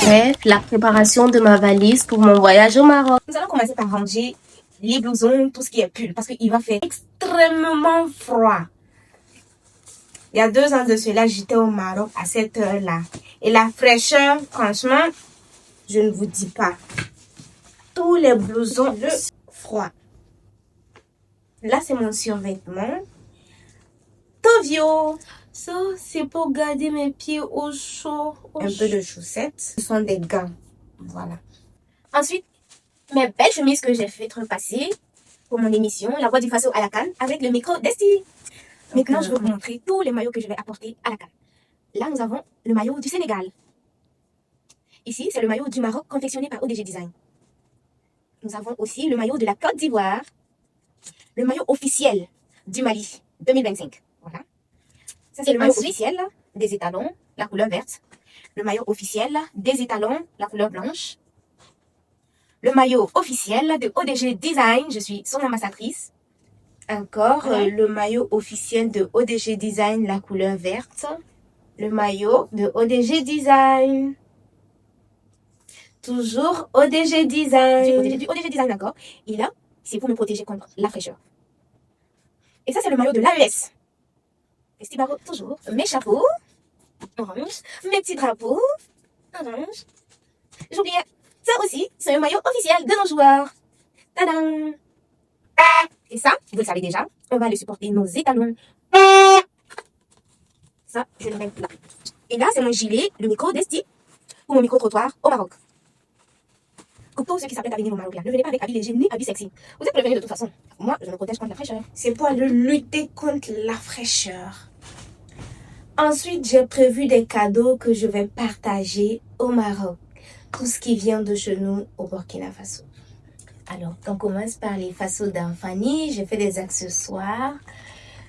Bref, la préparation de ma valise pour mon voyage au Maroc. Nous allons commencer par ranger les blousons, tout ce qui est pull, parce qu'il va faire extrêmement froid. Il y a 2 ans de cela, j'étais au Maroc à cette heure-là. Et la fraîcheur, franchement, je ne vous dis pas. Tous les blousons, le froid. Là, c'est mon survêtement. Tovio. Ça, c'est pour garder mes pieds au chaud. Un peu de chaussettes. Ce sont des gants. Voilà. Ensuite, mes belles chemises que j'ai fait repasser pour mon émission, La Voix du Faso à la Cannes, avec le micro d'Esti. Maintenant, je vais vous montrer tous les maillots que je vais apporter à la Cannes. Là, nous avons le maillot du Sénégal. Ici, c'est le maillot du Maroc confectionné par ODG Design. Nous avons aussi le maillot de la Côte d'Ivoire. Le maillot officiel du Mali 2025. Voilà. Ça, c'est le maillot officiel des étalons, la couleur verte. Le maillot officiel des étalons, la couleur blanche. Le maillot officiel de ODG Design, je suis son ambassadrice. Encore le maillot officiel de ODG Design, la couleur verte. Le maillot de ODG Design. Toujours ODG Design. J'ai protégé du ODG Design, d'accord. Et là, c'est pour me protéger contre la fraîcheur. Et ça, c'est le maillot de l'AES. Petit barreau, toujours. Mes chapeaux, orange. Mes petits drapeaux, orange. J'oubliais, ça aussi, c'est un maillot officiel de nos joueurs. Tadam! Et ça, vous le savez déjà, on va le supporter nos étalons. Ça, je le mets là. Et là, c'est mon gilet, le micro d'Esti, pour mon micro-trottoir au Maroc. Coucou ceux qui s'apprêtent à venir au Maroc, ne venez pas avec habits légers ni habits sexy. Vous êtes prévenus de toute façon. Moi, je me protège contre la fraîcheur. C'est pour aller lutter contre la fraîcheur. Ensuite, j'ai prévu des cadeaux que je vais partager au Maroc. Tout ce qui vient de chez nous au Burkina Faso. Alors, on commence par les fasos d'Anfani. J'ai fait des accessoires.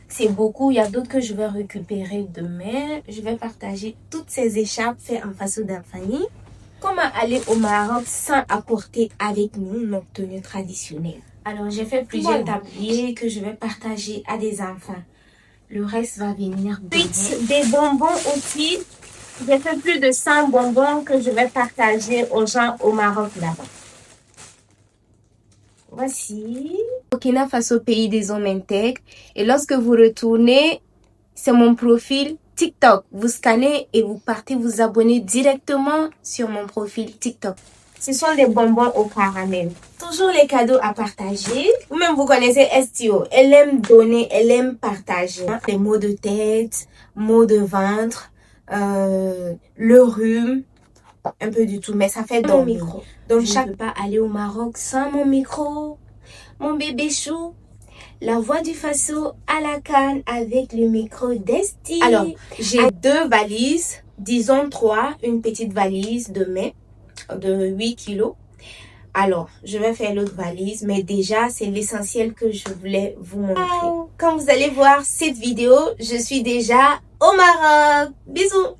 C'est beaucoup. Il y a d'autres que je vais récupérer demain. Je vais partager toutes ces écharpes faites en faso d'Anfani. Comment aller au Maroc sans apporter avec nous notre tenue traditionnelle? Alors, j'ai fait plusieurs tabliers que je vais partager à des enfants. Le reste va venir demain. Des bonbons aussi. J'ai fait plus de 100 bonbons que je vais partager aux gens au Maroc là-bas. Voici. Burkina Faso, pays des hommes intègres. Et lorsque vous retournez, c'est mon profil TikTok. Vous scannez et vous partez vous abonner directement sur mon profil TikTok. Ce sont des bonbons au caramel. Toujours les cadeaux à partager. Vous-même, vous connaissez STO. Elle aime donner, elle aime partager. Les maux de tête, maux de ventre, le rhume, un peu du tout. Mais ça fait dans mon micro. Donc, je ne peux pas aller au Maroc sans mon micro. Mon bébé chou. La Voix du Faso à la Cannes avec le micro d'Esti. Alors, j'ai 2 valises, disons 3, une petite valise de main de 8 kilos. Alors, je vais faire l'autre valise, mais déjà, c'est l'essentiel que je voulais vous montrer. Quand vous allez voir cette vidéo, je suis déjà au Maroc. Bisous!